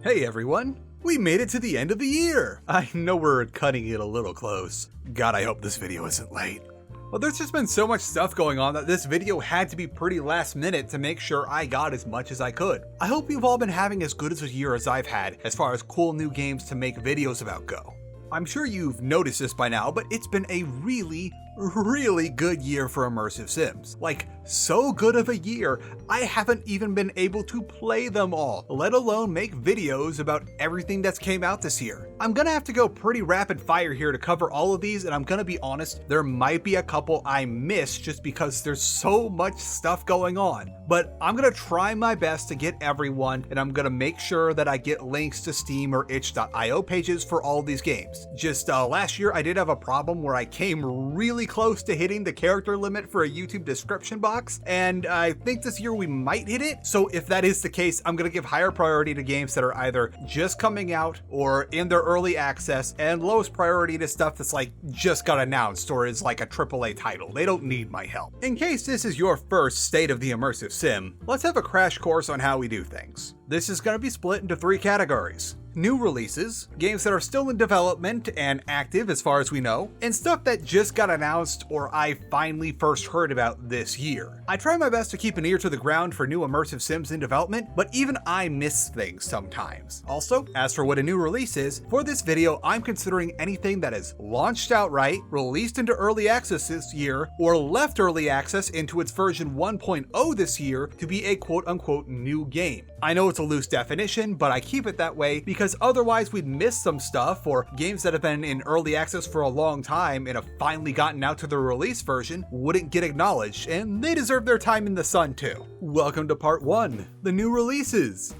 Hey everyone, we made it to the end of the year. I know we're cutting it a little close. God, I hope this video isn't late. Well, there's just been so much stuff going on that this video had to be pretty last minute to make sure I got as much as I could. I hope you've all been having as good as a year as I've had as far as cool new games to make videos about go. I'm sure you've noticed this by now, but it's been a really good year for Immersive Sims. Like, so good of a year, I haven't even been able to play them all, let alone make videos about everything that's came out this year. I'm gonna have to go pretty rapid fire here to cover all of these, and I'm gonna be honest, there might be a couple I missed just because there's so much stuff going on. But I'm gonna try my best to get everyone, and I'm gonna make sure that I get links to Steam or itch.io pages for all of these games. Just last year I did have a problem where I came really close to hitting the character limit for a YouTube description box, and I think this year we might hit it. So if that is the case, I'm gonna give higher priority to games that are either just coming out or in their early access, and lowest priority to stuff that's like just got announced or is like a AAA title. They don't need my help. In case this is your first State of the Immersive Sim, let's have a crash course on how we do things. This is gonna be split into 3 categories. New releases, games that are still in development and active as far as we know, and stuff that just got announced or I finally first heard about this year. I try my best to keep an ear to the ground for new Immersive Sims in development, but even I miss things sometimes. Also, as for what a new release is, for this video I'm considering anything that is launched outright, released into early access this year, or left early access into its version 1.0 this year to be a quote-unquote new game. I know it's a loose definition, but I keep it that way because otherwise we'd miss some stuff, or games that have been in early access for a long time and have finally gotten out to the release version wouldn't get acknowledged, and they deserve their time in the sun too. Welcome to part 1, the new releases.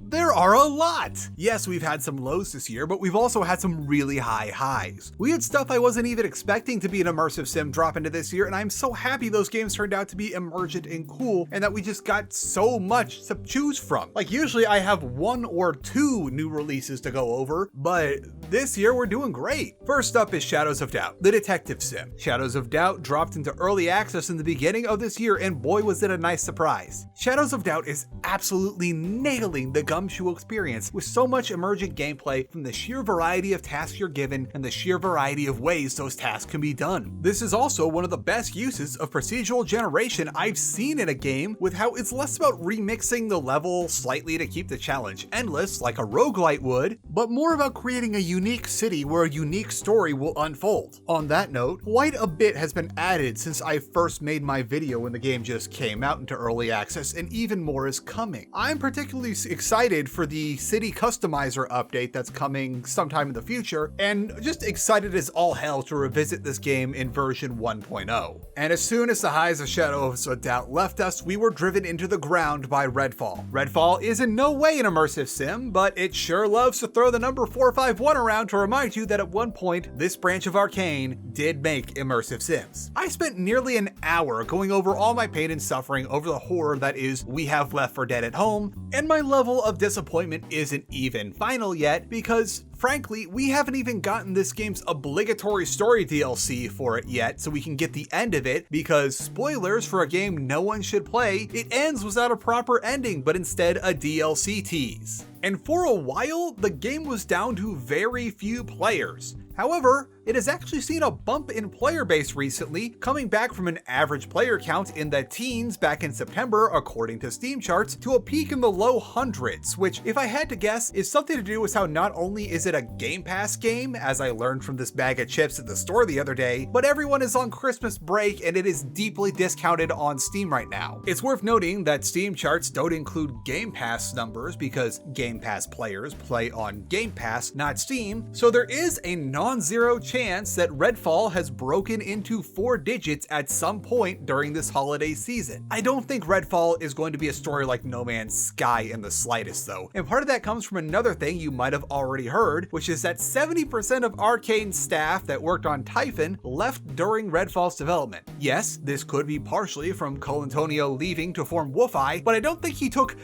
There are a lot! Yes, we've had some lows this year, but we've also had some really high highs. We had stuff I wasn't even expecting to be an Immersive Sim drop into this year, and I'm so happy those games turned out to be emergent and cool, and that we just got so much to choose from. Like, usually I have 1 or 2 new releases to go over, but this year we're doing great. First up is Shadows of Doubt, the detective sim. Shadows of Doubt dropped into early access in the beginning of this year, and boy was it a nice surprise. Shadows of Doubt is absolutely nailing the gumshoe experience with so much emergent gameplay from the sheer variety of tasks you're given and the sheer variety of ways those tasks can be done. This is also one of the best uses of procedural generation I've seen in a game, with how it's less about remixing the level slightly to keep the challenge endless like a roguelite would, but more about creating a unique city where a unique story will unfold. On that note, quite a bit has been added since I first made my video when the game just came out into early access, and even more is coming. I'm particularly excited for the city customizer update that's coming sometime in the future, and just excited as all hell to revisit this game in version 1.0. And as soon as the highs of Shadows of Doubt left us, we were driven into the ground by Redfall. Redfall is in no way an immersive sim, but it sure loves to throw the number 451 around to remind you that at one point, this branch of Arkane did make immersive sims. I spent nearly an hour going over all my pain and suffering over the horror that is We Have Left 4 Dead at Home, and my level of disappointment isn't even final yet because, frankly, we haven't even gotten this game's obligatory story DLC for it yet, so we can get the end of it, because spoilers for a game no one should play, it ends without a proper ending, but instead a DLC tease. And for a while, the game was down to very few players. However, it has actually seen a bump in player base recently, coming back from an average player count in the teens back in September, according to Steam charts, to a peak in the low hundreds, which, if I had to guess, is something to do with how not only is it a Game Pass game, as I learned from this bag of chips at the store the other day, but everyone is on Christmas break and it is deeply discounted on Steam right now. It's worth noting that Steam charts don't include Game Pass numbers because Game Pass players play on Game Pass, not Steam, so there is a non-zero chance that Redfall has broken into 4 digits at some point during this holiday season. I don't think Redfall is going to be a story like No Man's Sky in the slightest though, and part of that comes from another thing you might have already heard, which is that 70% of Arkane staff that worked on Typhon left during Redfall's development. Yes, this could be partially from Colantonio leaving to form Wolfeye, but I don't think he took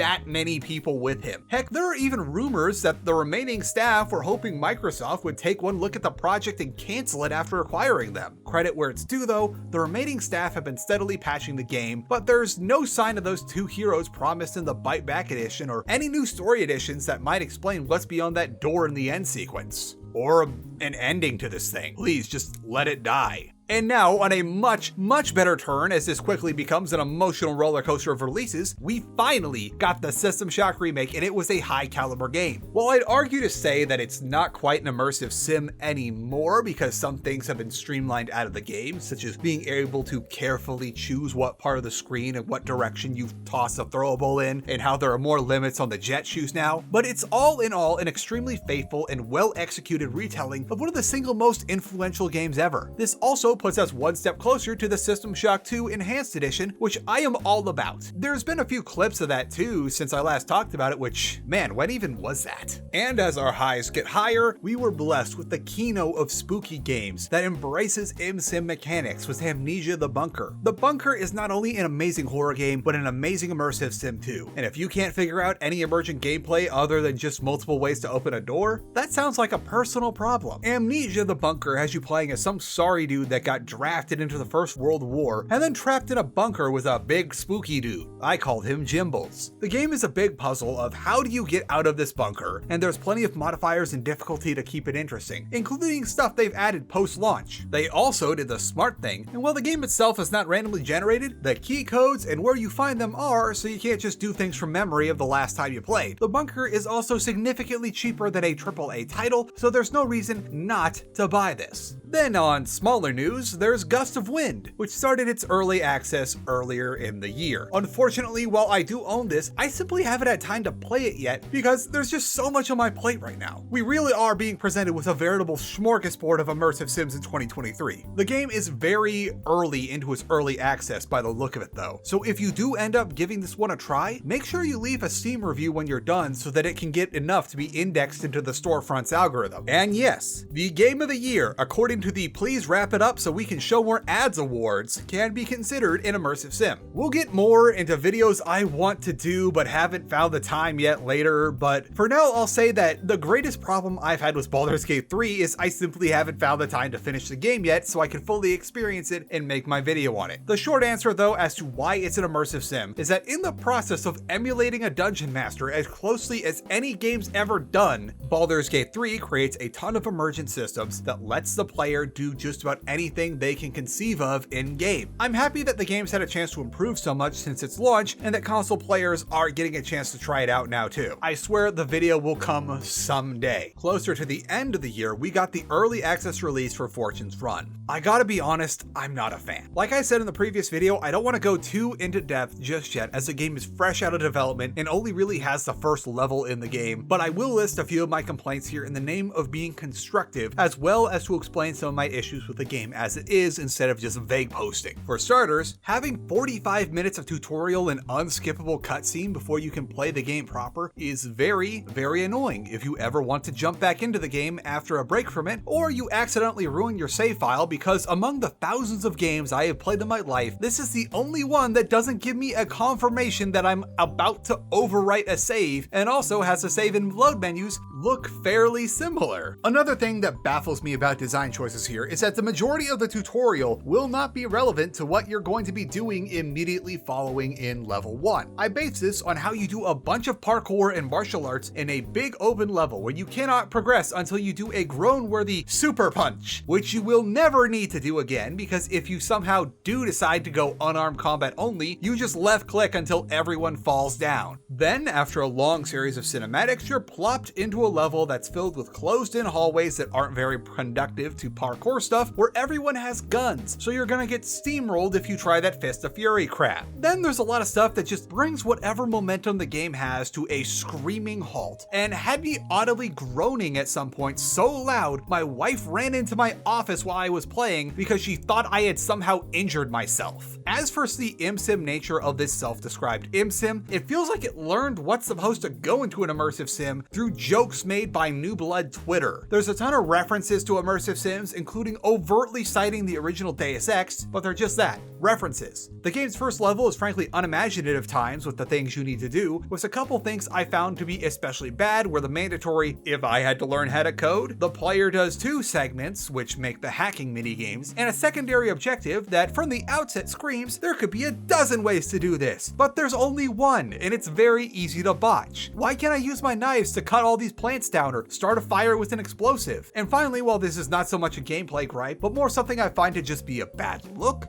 that many people with him. Heck, there are even rumors that the remaining staff were hoping Microsoft would take one look at the project and cancel it after acquiring them. Credit where it's due though, the remaining staff have been steadily patching the game, but there's no sign of those two heroes promised in the Bite Back edition or any new story editions that might explain what's beyond that door in the end sequence. Or an ending to this thing. Please just let it die. And now, on a much better turn as this quickly becomes an emotional roller coaster of releases, we finally got the System Shock remake, and it was a high caliber game. While I'd argue to say that it's not quite an immersive sim anymore because some things have been streamlined out of the game, such as being able to carefully choose what part of the screen and what direction you toss a throwable in, and how there are more limits on the jet shoes now, but it's all in all an extremely faithful and well executed retelling of one of the single most influential games ever. This also puts us one step closer to the System Shock 2 Enhanced Edition, which I am all about. There's been a few clips of that too since I last talked about it, which, man, when even was that? And as our highs get higher, we were blessed with the keynote of spooky games that embraces sim mechanics with Amnesia the Bunker. The Bunker is not only an amazing horror game, but an amazing immersive sim too. And if you can't figure out any emergent gameplay other than just multiple ways to open a door, that sounds like a personal problem. Amnesia the Bunker has you playing as some sorry dude that got drafted into the First World War and then trapped in a bunker with a big spooky dude. I called him Jimbles. The game is a big puzzle of how do you get out of this bunker, and there's plenty of modifiers and difficulty to keep it interesting, including stuff they've added post-launch. They also did the smart thing, and while the game itself is not randomly generated, the key codes and where you find them are, so you can't just do things from memory of the last time you played. The bunker is also significantly cheaper than a AAA title, so there's no reason not to buy this. Then on smaller news, there's Gust of Wind, which started its early access earlier in the year. Unfortunately, while I do own this, I simply haven't had time to play it yet because there's just so much on my plate right now. We really are being presented with a veritable smorgasbord of immersive sims in 2023. The game is very early into its early access by the look of it though, so if you do end up giving this one a try, make sure you leave a Steam review when you're done so that it can get enough to be indexed into the storefront's algorithm. And yes, the game of the year, according to the Please Wrap It Up So We Can Show More Ads awards, can be considered an immersive sim. We'll get more into videos I want to do but haven't found the time yet later, but for now I'll say that the greatest problem I've had with Baldur's Gate 3 is I simply haven't found the time to finish the game yet so I can fully experience it and make my video on it. The short answer though as to why it's an immersive sim is that in the process of emulating a dungeon master as closely as any game's ever done, Baldur's Gate 3 creates a ton of emergent systems that lets the player do just about anything they can conceive of in-game. I'm happy that the game's had a chance to improve so much since its launch and that console players are getting a chance to try it out now too. I swear the video will come someday. Closer to the end of the year, we got the early access release for Fortune's Run. I gotta be honest, I'm not a fan. Like I said in the previous video, I don't want to go too into depth just yet as the game is fresh out of development and only really has the first level in the game, but I will list a few of my complaints here in the name of being constructive, as well as to explain some of my issues with the game as it is instead of just vague posting. For starters, having 45 minutes of tutorial and unskippable cutscene before you can play the game proper is very annoying if you ever want to jump back into the game after a break from it, or you accidentally ruin your save file because among the thousands of games I have played in my life, this is the only one that doesn't give me a confirmation that I'm about to overwrite a save and also has the save and load menus look fairly similar. Another thing that baffles me about design choices here is that the majority of the tutorial will not be relevant to what you're going to be doing immediately following in level 1. I base this on how you do a bunch of parkour and martial arts in a big open level where you cannot progress until you do a groan-worthy super punch, which you will never need to do again because if you somehow do decide to go unarmed combat only, you just left click until everyone falls down. Then, after a long series of cinematics, you're plopped into a level that's filled with closed-in hallways that aren't very conductive to parkour stuff, where everyone has guns, so you're gonna get steamrolled if you try that Fist of Fury crap. Then there's a lot of stuff that just brings whatever momentum the game has to a screaming halt, and had me audibly groaning at some point so loud, my wife ran into my office while I was playing because she thought I had somehow injured myself. As for the ImSim nature of this self-described ImSim, it feels like it learned what's supposed to go into an immersive sim through jokes first made by New Blood Twitter. There's a ton of references to Immersive Sims, including overtly citing the original Deus Ex, but they're just that, references. The game's first level is frankly unimaginative times with the things you need to do, with a couple things I found to be especially bad were the mandatory, if I had to learn how to code, the player does 2 segments, which make the hacking minigames, and a secondary objective that from the outset screams there could be a dozen ways to do this, but there's only one, and it's very easy to botch. Why can't I use my knives to cut all these plants down or start a fire with an explosive? And finally, while this is not so much a gameplay gripe, but more something I find to just be a bad look,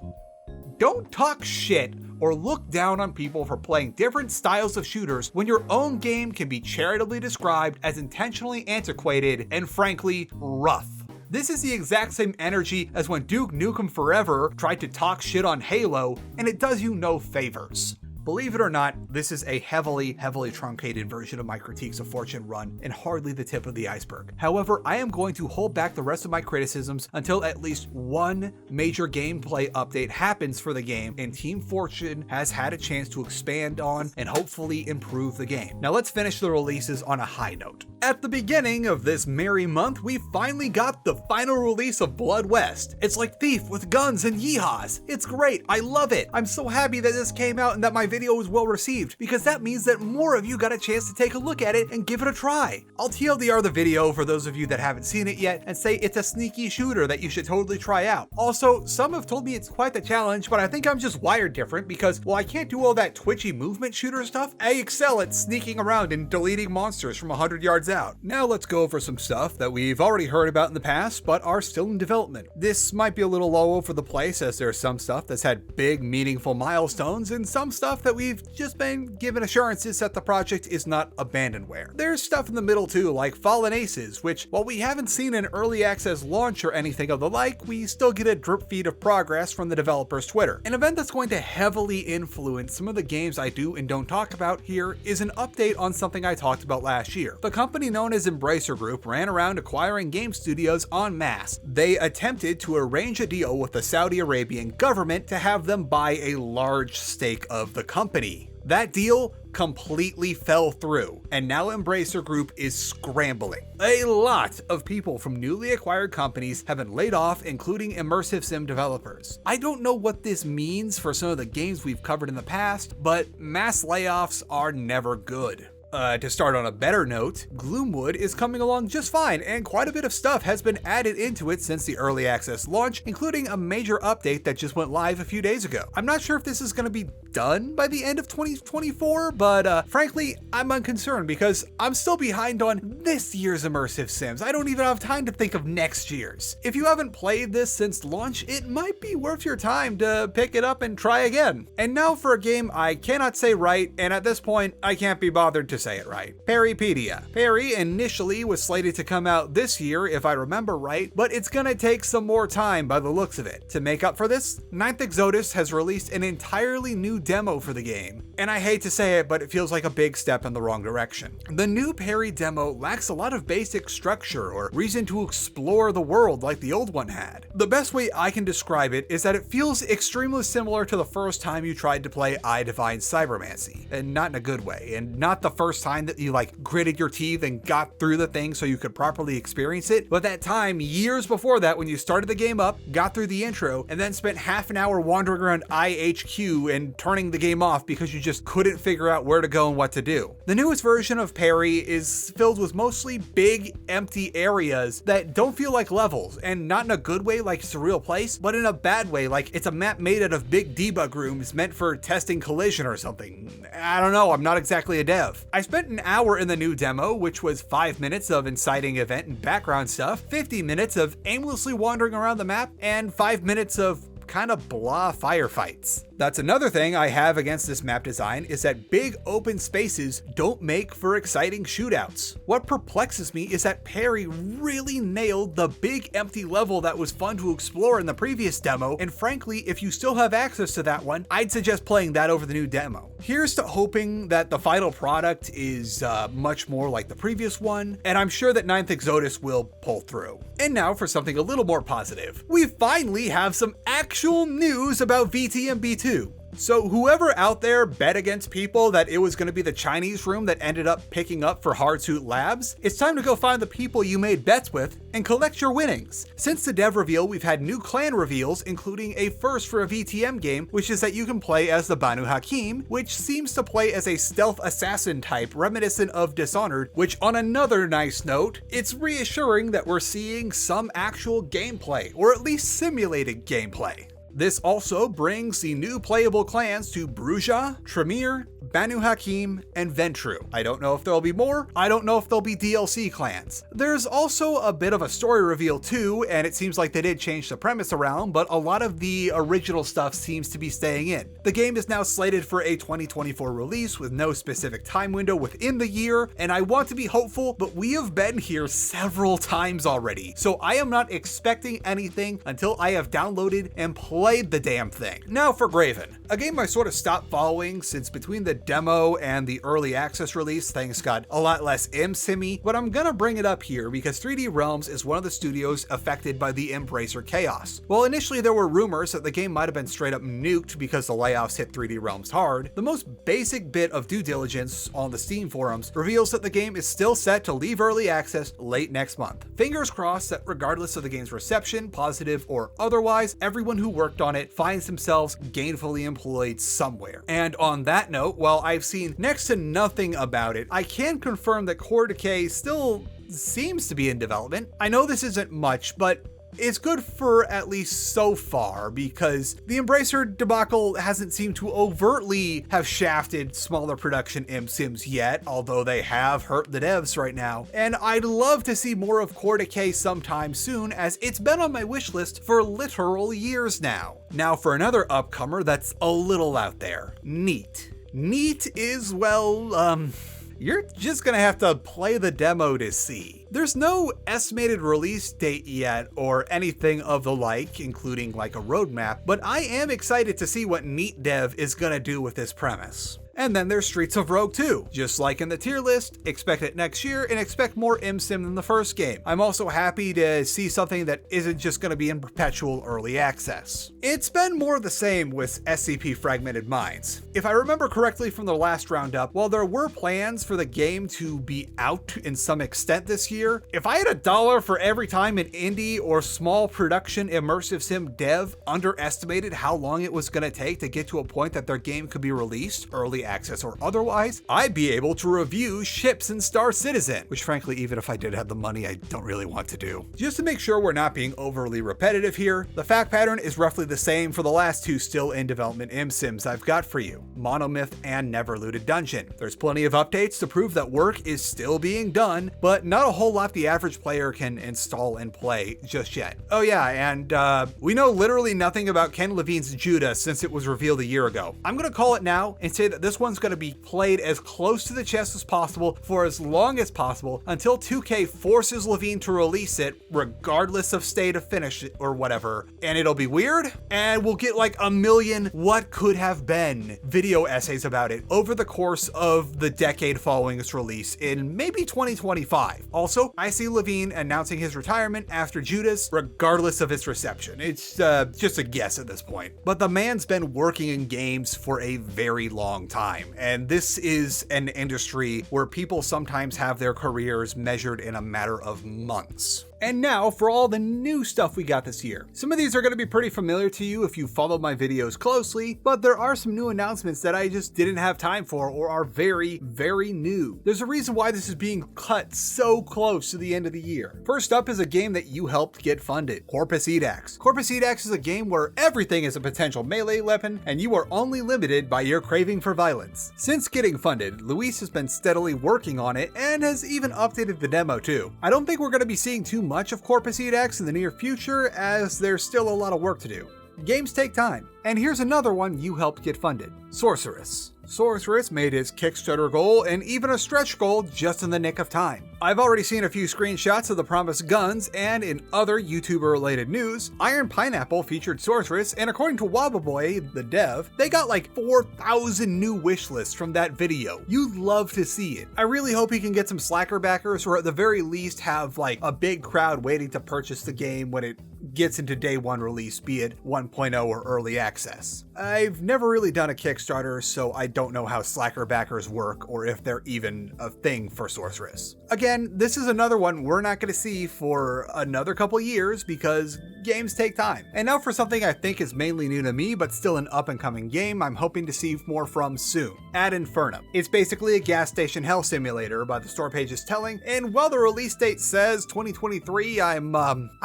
don't talk shit or look down on people for playing different styles of shooters when your own game can be charitably described as intentionally antiquated and frankly rough. This is the exact same energy as when Duke Nukem Forever tried to talk shit on Halo, and it does you no favors. Believe it or not, this is a heavily truncated version of my critiques of Fortune Run and hardly the tip of the iceberg. However, I am going to hold back the rest of my criticisms until at least one major gameplay update happens for the game and Team Fortune has had a chance to expand on and hopefully improve the game. Now let's finish the releases on a high note. At the beginning of this merry month, we finally got the final release of Blood West. It's like Thief with guns and yeehaws. It's great, I love it. I'm so happy that this came out and that my video was well received, because that means that more of you got a chance to take a look at it and give it a try. I'll TLDR the video for those of you that haven't seen it yet and say it's a sneaky shooter that you should totally try out. Also, some have told me it's quite the challenge, but I think I'm just wired different because while I can't do all that twitchy movement shooter stuff, I excel at sneaking around and deleting monsters from 100 yards out. Now let's go over some stuff that we've already heard about in the past but are still in development. This might be a little low over the place as there's some stuff that's had big meaningful milestones and some stuff that we've just been given assurances that the project is not abandonware. There's stuff in the middle too, like Fallen Aces, which while we haven't seen an early access launch or anything of the like, we still get a drip feed of progress from the developer's Twitter. An event that's going to heavily influence some of the games I do and don't talk about here is an update on something I talked about last year. The company known as Embracer Group ran around acquiring game studios en masse. They attempted to arrange a deal with the Saudi Arabian government to have them buy a large stake of the company. That deal completely fell through, and now Embracer Group is scrambling. A lot of people from newly acquired companies have been laid off, including Immersive Sim developers. I don't know what this means for some of the games we've covered in the past, but mass layoffs are never good. To start on a better note, Gloomwood is coming along just fine, and quite a bit of stuff has been added into it since the early access launch, including a major update that just went live a few days ago. I'm not sure if this is going to be done by the end of 2024, but frankly, I'm unconcerned because I'm still behind on this year's Immersive Sims. I don't even have time to think of next year's. If you haven't played this since launch, it might be worth your time to pick it up and try again. And now for a game I cannot say right, and at this point, I can't be bothered to say it right. Peripeteia. Peri initially was slated to come out this year, if I remember right, but it's gonna take some more time by the looks of it. To make up for this, Ninth Exodus has released an entirely new demo for the game, and I hate to say it, but it feels like a big step in the wrong direction. The new Peri demo lacks a lot of basic structure or reason to explore the world like the old one had. The best way I can describe it is that it feels extremely similar to the first time you tried to play I Divine Cybermancy, and not in a good way, and not the first time that you gritted your teeth and got through the thing so you could properly experience it, but that time years before that when you started the game up, got through the intro, and then spent half an hour wandering around IHQ and turning the game off because you just couldn't figure out where to go and what to do. The newest version of Peri is filled with mostly big empty areas that don't feel like levels, and not in a good way like it's a real place, but in a bad way like it's a map made out of big debug rooms meant for testing collision or something. I don't know, I'm not exactly a dev. I spent an hour in the new demo, which was 5 minutes of inciting event and background stuff, 50 minutes of aimlessly wandering around the map, and 5 minutes of kind of blah firefights. That's another thing I have against this map design is that big open spaces don't make for exciting shootouts. What perplexes me is that Peri really nailed the big empty level that was fun to explore in the previous demo, and frankly, if you still have access to that one, I'd suggest playing that over the new demo. Here's to hoping that the final product is much more like the previous one, and I'm sure that Ninth Exodus will pull through. And now for something a little more positive. We finally have some actual news about VTMB2. So whoever out there bet against people that it was going to be the Chinese room that ended up picking up for Hardsuit Labs, it's time to go find the people you made bets with and collect your winnings. Since the dev reveal, we've had new clan reveals, including a first for a VTM game, which is that you can play as the Banu Hakim, which seems to play as a stealth assassin type reminiscent of Dishonored, which on another nice note, it's reassuring that we're seeing some actual gameplay, or at least simulated gameplay. This also brings the new playable clans to Bruja, Tremere, Banu Hakim, and Ventru. I don't know if there'll be more, I don't know if there'll be DLC clans. There's also a bit of a story reveal too, and it seems like they did change the premise around, but a lot of the original stuff seems to be staying in. The game is now slated for a 2024 release with no specific time window within the year, and I want to be hopeful, but we have been here several times already, so I am not expecting anything until I have downloaded and played the damn thing. Now for Graven, a game I sort of stopped following since between the demo and the early access release, things got a lot less MSimmy, but I'm gonna bring it up here because 3D Realms is one of the studios affected by the Embracer chaos. While initially there were rumors that the game might have been straight up nuked because the layoffs hit 3D Realms hard, the most basic bit of due diligence on the Steam forums reveals that the game is still set to leave early access late next month. Fingers crossed that regardless of the game's reception, positive or otherwise, everyone who worked on it finds themselves gainfully employed somewhere. And on that note, while I've seen next to nothing about it, I can confirm that Core Decay still seems to be in development. I know this isn't much, but it's good for at least so far because the Embracer debacle hasn't seemed to overtly have shafted smaller production Sims yet, although they have hurt the devs right now. And I'd love to see more of Core Decay sometime soon, as it's been on my wish list for literal years now. Now for another upcomer that's a little out there, NEET. NEET is, well, you're just gonna have to play the demo to see. There's no estimated release date yet or anything of the like, including like a roadmap, but I am excited to see what NEET Dev is gonna do with this premise. And then there's Streets of Rogue 2. Just like in the tier list, expect it next year and expect more MSim than the first game. I'm also happy to see something that isn't just going to be in perpetual early access. It's been more the same with SCP Fragmented Minds. If I remember correctly from the last roundup, while there were plans for the game to be out in some extent this year, if I had $1 for every time an indie or small production immersive sim dev underestimated how long it was going to take to get to a point that their game could be released, early access or otherwise, I'd be able to review Ships in Star Citizen, which frankly, even if I did have the money, I don't really want to do. Just to make sure we're not being overly repetitive here, the fact pattern is roughly the same for the last two still in development MSims I've got for you, Monomyth and Neverlooted Dungeon. There's plenty of updates to prove that work is still being done, but not a whole lot the average player can install and play just yet. Oh yeah, and we know literally nothing about Ken Levine's Judas since it was revealed a year ago. I'm gonna call it now and say that this one's going to be played as close to the chest as possible for as long as possible until 2K forces Levine to release it regardless of state of finish or whatever, and it'll be weird and we'll get like a million what could have been video essays about it over the course of the decade following its release in maybe 2025. Also, I see Levine announcing his retirement after Judas regardless of its reception. It's just a guess at this point, but the man's been working in games for a very long time. And this is an industry where people sometimes have their careers measured in a matter of months. And now for all the new stuff we got this year. Some of these are going to be pretty familiar to you if you follow my videos closely, but there are some new announcements that I just didn't have time for or are very, very new. There's a reason why this is being cut so close to the end of the year. First up is a game that you helped get funded, Corpus EDAX. Corpus EDAX is a game where everything is a potential melee weapon and you are only limited by your craving for violence. Since getting funded, Luis has been steadily working on it and has even updated the demo too. I don't think we're going to be seeing too much of Corpus EDAX in the near future, as there's still a lot of work to do. Games take time. And here's another one you helped get funded, Sorceress. Sorceress made its Kickstarter goal and even a stretch goal just in the nick of time. I've already seen a few screenshots of the promised guns, and in other YouTuber-related news, Iron Pineapple featured Sorceress, and according to Wababoy, the dev, they got like 4,000 new wish lists from that video. You'd love to see it. I really hope he can get some Slacker backers, or at the very least have like a big crowd waiting to purchase the game when it gets into day one release, be it 1.0 or early access. I've never really done a Kickstarter, so I don't know how Slacker backers work or if they're even a thing for Sorceress. Again, this is another one we're not going to see for another couple years because games take time. And now for something I think is mainly new to me, but still an up-and-coming game I'm hoping to see more from soon. Ad Infernum. It's basically a gas station hell simulator by the store page is telling, and while the release date says 2023, I'm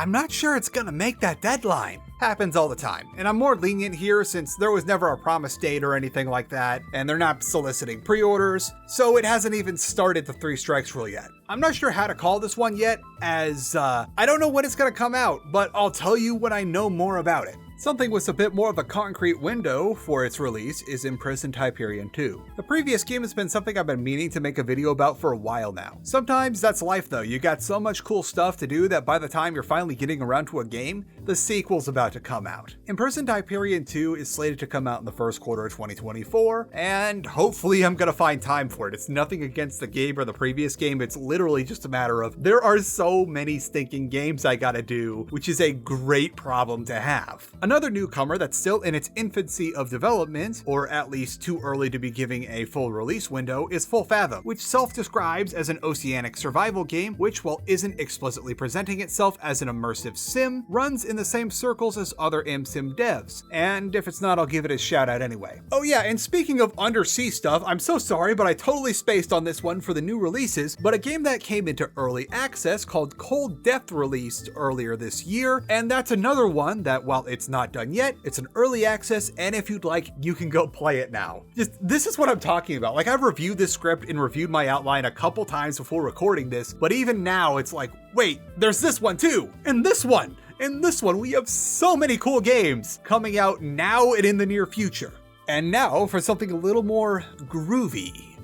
not sure it's gonna make that deadline. Happens all the time, and I'm more lenient here since there was never a promise date or anything like that, and they're not soliciting pre-orders, so it hasn't even started the 3 strikes rule yet. I'm not sure how to call this one yet, as I don't know when it's gonna come out, but I'll tell you when I know more about it. Something with a bit more of a concrete window for its release is Imprisoned Hyperion 2. The previous game has been something I've been meaning to make a video about for a while now. Sometimes that's life though, you got so much cool stuff to do that by the time you're finally getting around to a game, the sequel's about to come out. Imprisoned Hyperion 2 is slated to come out in the first quarter of 2024, and hopefully I'm gonna find time for it. It's nothing against the game or the previous game, it's literally just a matter of there are so many stinking games I gotta do, which is a great problem to have. Another newcomer that's still in its infancy of development, or at least too early to be giving a full release window, is Fathom, which self-describes as an oceanic survival game, which while isn't explicitly presenting itself as an immersive sim, runs in the same circles as other MSim devs, and if it's not, I'll give it a shout out anyway. Oh yeah, and speaking of undersea stuff, I'm so sorry, but I totally spaced on this one for the new releases, but a game that came into early access called Cold Death released earlier this year, and that's another one that while it's not done yet, it's an early access, and if you'd like, you can go play it now. This is what I'm talking about. Like, I've reviewed this script and reviewed my outline a couple times before recording this, but even now it's like, wait, there's this one too, and this one. In this one, we have so many cool games coming out now and in the near future. And now for something a little more groovy.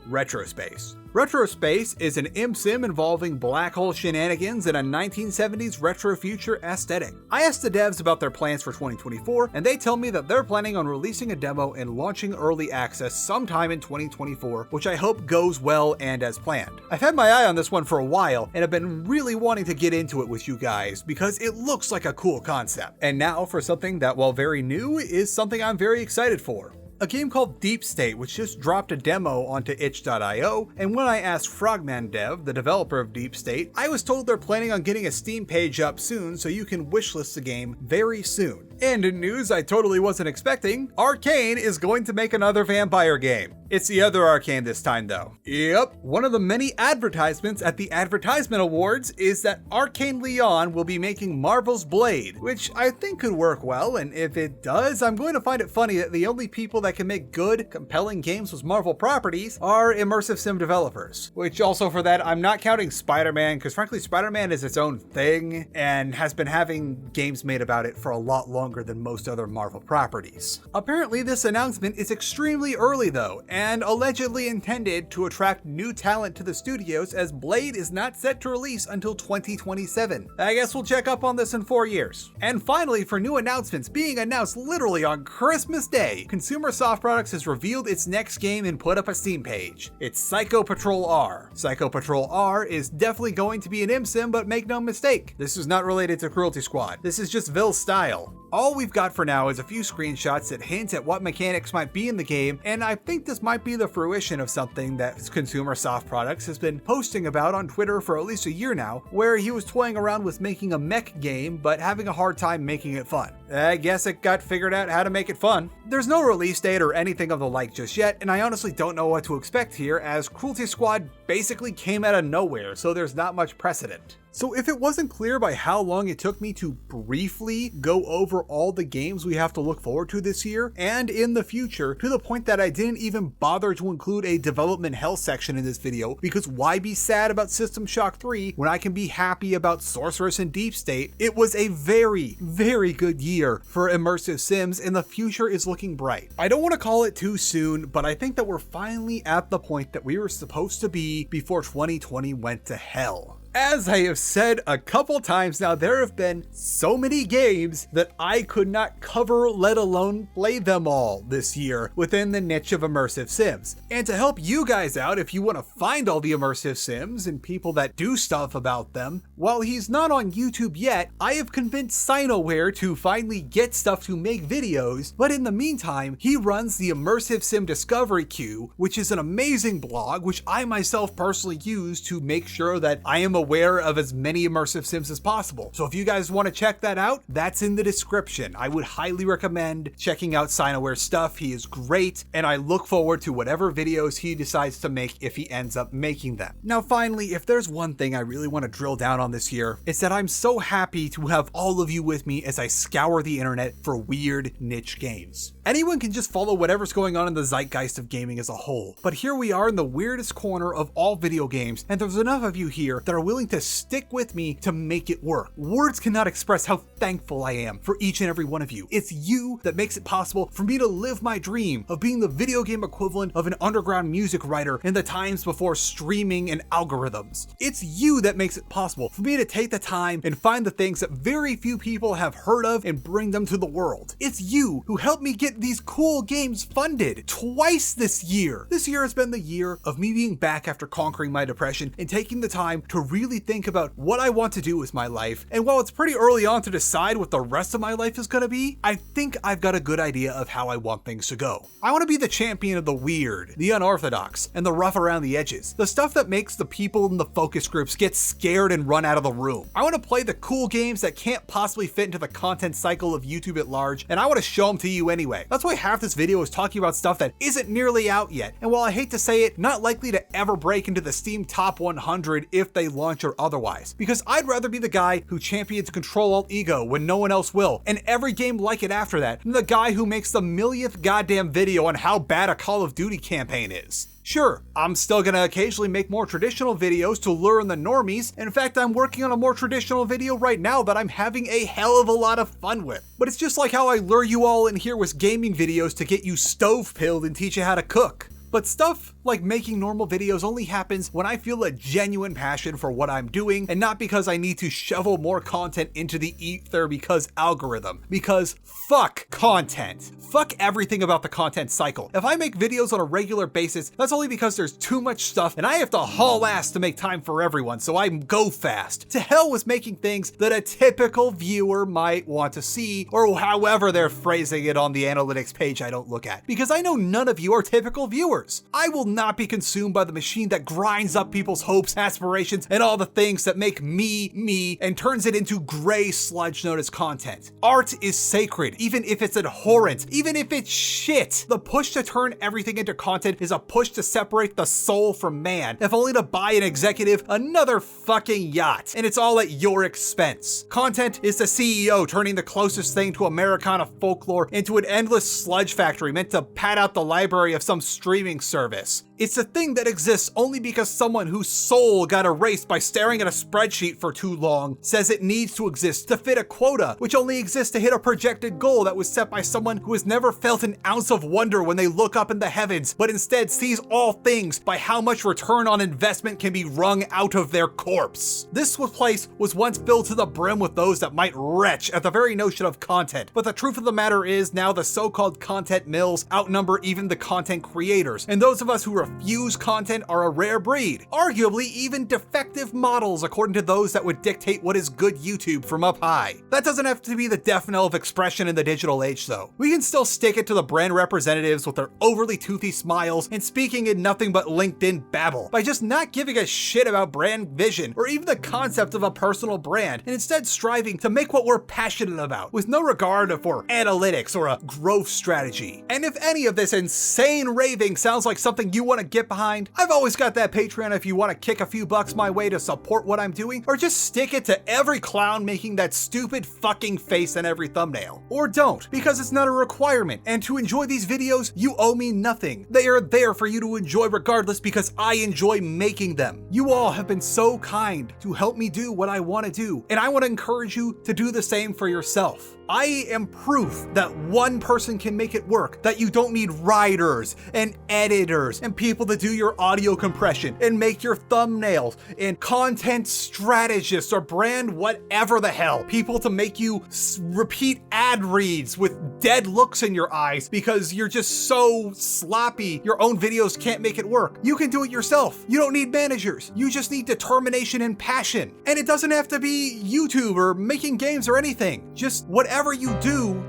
RetroSpace. RetroSpace is an MSim involving black hole shenanigans in a 1970s retro future aesthetic. I asked the devs about their plans for 2024, and they tell me that they're planning on releasing a demo and launching early access sometime in 2024, which I hope goes well and as planned. I've had my eye on this one for a while, and I've been really wanting to get into it with you guys because it looks like a cool concept. And now for something that, while very new, is something I'm very excited for. A game called Deep State, which just dropped a demo onto itch.io, and when I asked Fragment Dev, the developer of Deep State, I was told they're planning on getting a Steam page up soon so you can wishlist the game very soon. And in news I totally wasn't expecting, Arkane is going to make another vampire game. It's the other Arkane this time though. Yep, one of the many advertisements at the Advertisement Awards is that Arkane Lyon will be making Marvel's Blade, which I think could work well, and if it does, I'm going to find it funny that the only people that can make good, compelling games with Marvel properties are immersive sim developers. Which also for that, I'm not counting Spider-Man, because frankly Spider-Man is its own thing and has been having games made about it for a lot longer than most other Marvel properties. Apparently this announcement is extremely early though, and allegedly intended to attract new talent to the studios as Blade is not set to release until 2027. I guess we'll check up on this in 4 years. And finally, for new announcements being announced literally on Christmas Day, Consumer Soft Products has revealed its next game and put up a Steam page. It's Psycho Patrol R. Psycho Patrol R is definitely going to be an MSim, but make no mistake, this is not related to Cruelty Squad. This is just Vill's style. All we've got for now is a few screenshots that hint at what mechanics might be in the game, and I think this might be the fruition of something that Consumer Soft Products has been posting about on Twitter for at least a year now, where he was toying around with making a mech game, but having a hard time making it fun. I guess it got figured out how to make it fun. There's no release date or anything of the like just yet, and I honestly don't know what to expect here, as Cruelty Squad basically came out of nowhere, so there's not much precedent. So if it wasn't clear by how long it took me to briefly go over all the games we have to look forward to this year and in the future, to the point that I didn't even bother to include a development hell section in this video, because why be sad about System Shock 3 when I can be happy about Sorceress and Deep State? It was a very, very good year. year for Immersive Sims, and the future is looking bright. I don't want to call it too soon, but I think that we're finally at the point that we were supposed to be before 2020 went to hell. As I have said a couple times now, there have been so many games that I could not cover, let alone play them all this year within the niche of Immersive Sims. And to help you guys out, if you want to find all the Immersive Sims and people that do stuff about them, while he's not on YouTube yet, I have convinced Sinoware to finally get stuff to make videos, but in the meantime, he runs the Immersive Sim Discovery Queue, which is an amazing blog, which I myself personally use to make sure that I am aware of as many Immersive Sims as possible. So if you guys want to check that out, that's in the description. I would highly recommend checking out Sinoware's stuff. He is great, and I look forward to whatever videos he decides to make if he ends up making them. Now finally, if there's one thing I really want to drill down on this year, it's that I'm so happy to have all of you with me as I scour the internet for weird niche games. Anyone can just follow whatever's going on in the zeitgeist of gaming as a whole, but here we are in the weirdest corner of all video games, and there's enough of you here that are willing to stick with me to make it work. Words cannot express how thankful I am for each and every one of you. It's you that makes it possible for me to live my dream of being the video game equivalent of an underground music writer in the times before streaming and algorithms. It's you that makes it possible for me to take the time and find the things that very few people have heard of and bring them to the world. It's you who helped me get these cool games funded twice this year. This year has been the year of me being back after conquering my depression and taking the time to really think about what I want to do with my life. And while it's pretty early on to decide what the rest of my life is going to be, I think I've got a good idea of how I want things to go. I want to be the champion of the weird, the unorthodox, and the rough around the edges. The stuff that makes the people in the focus groups get scared and run out of the room. I want to play the cool games that can't possibly fit into the content cycle of YouTube at large, and I want to show them to you anyway. That's why half this video is talking about stuff that isn't nearly out yet, and while I hate to say it, not likely to ever break into the Steam Top 100 if they launch or otherwise, because I'd rather be the guy who champions Control-Alt-Ego when no one else will, and every game like it after that, than the guy who makes the millionth goddamn video on how bad a Call of Duty campaign is. Sure, I'm still gonna occasionally make more traditional videos to lure in the normies. In fact, I'm working on a more traditional video right now that I'm having a hell of a lot of fun with. But it's just like how I lure you all in here with gaming videos to get you stove-pilled and teach you how to cook. But stuff like making normal videos only happens when I feel a genuine passion for what I'm doing, and not because I need to shovel more content into the ether because algorithm. Because fuck content. Fuck everything about the content cycle. If I make videos on a regular basis, that's only because there's too much stuff and I have to haul ass to make time for everyone, so I go fast. To hell with making things that a typical viewer might want to see, or however they're phrasing it on the analytics page I don't look at. Because I know none of you are typical viewers. I will not be consumed by the machine that grinds up people's hopes, aspirations, and all the things that make me, and turns it into gray sludge known as content. Art is sacred, even if it's abhorrent, even if it's shit. The push to turn everything into content is a push to separate the soul from man, if only to buy an executive another fucking yacht, and it's all at your expense. Content is the CEO turning the closest thing to Americana folklore into an endless sludge factory meant to pad out the library of some streaming service. It's a thing that exists only because someone whose soul got erased by staring at a spreadsheet for too long says it needs to exist to fit a quota, which only exists to hit a projected goal that was set by someone who has never felt an ounce of wonder when they look up in the heavens, but instead sees all things by how much return on investment can be wrung out of their corpse. This place was once filled to the brim with those that might retch at the very notion of content, but the truth of the matter is now the so-called content mills outnumber even the content creators, and those of us who refuse content are a rare breed, arguably even defective models according to those that would dictate what is good YouTube from up high. That doesn't have to be the death knell of expression in the digital age though. We can still stick it to the brand representatives with their overly toothy smiles and speaking in nothing but LinkedIn babble by just not giving a shit about brand vision or even the concept of a personal brand, and instead striving to make what we're passionate about with no regard for analytics or a growth strategy. And if any of this insane raving sounds like something you want to get behind, I've always got that Patreon if you want to kick a few bucks my way to support what I'm doing, or just stick it to every clown making that stupid fucking face in every thumbnail. Or don't, because it's not a requirement, and to enjoy these videos, you owe me nothing. They are there for you to enjoy regardless because I enjoy making them. You all have been so kind to help me do what I want to do, and I want to encourage you to do the same for yourself. I am proof that one person can make it work, that you don't need writers and editors and people to do your audio compression and make your thumbnails and content strategists or brand whatever the hell, people to make you repeat ad reads with dead looks in your eyes because you're just so sloppy your own videos can't make it work. You can do it yourself. You don't need managers. You just need determination and passion. And it doesn't have to be YouTube or making games or anything. Just whatever you do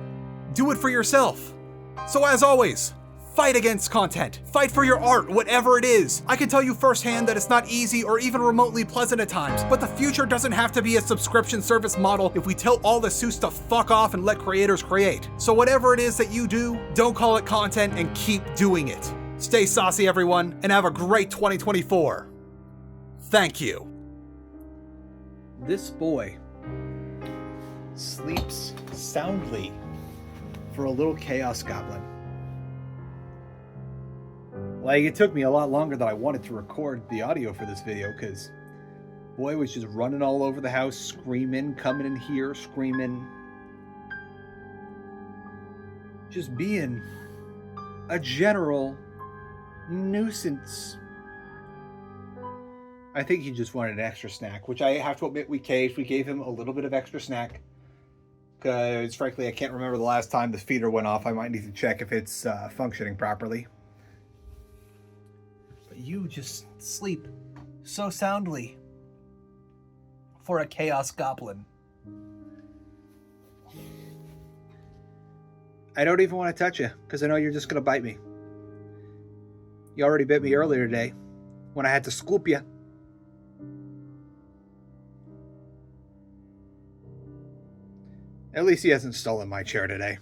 it for yourself. So as always, fight against content. Fight for your art, whatever it is. I can tell you firsthand that it's not easy or even remotely pleasant at times, but the future doesn't have to be a subscription service model if we tell all the suits to fuck off and let creators create. So whatever it is that you do, don't call it content and keep doing it. Stay saucy, everyone, and have a great 2024. Thank you. This boy sleeps soundly for a little chaos goblin. Like, it took me a lot longer than I wanted to record the audio for this video because boy was just running all over the house, screaming, coming in here, screaming. Just being a general nuisance. I think he just wanted an extra snack, which I have to admit we caved. We gave him a little bit of extra snack because, frankly, I can't remember the last time the feeder went off. I might need to check if it's functioning properly. But you just sleep so soundly for a chaos goblin. I don't even want to touch you because I know you're just going to bite me. You already bit me earlier today when I had to scoop you. At least he hasn't stolen my chair today.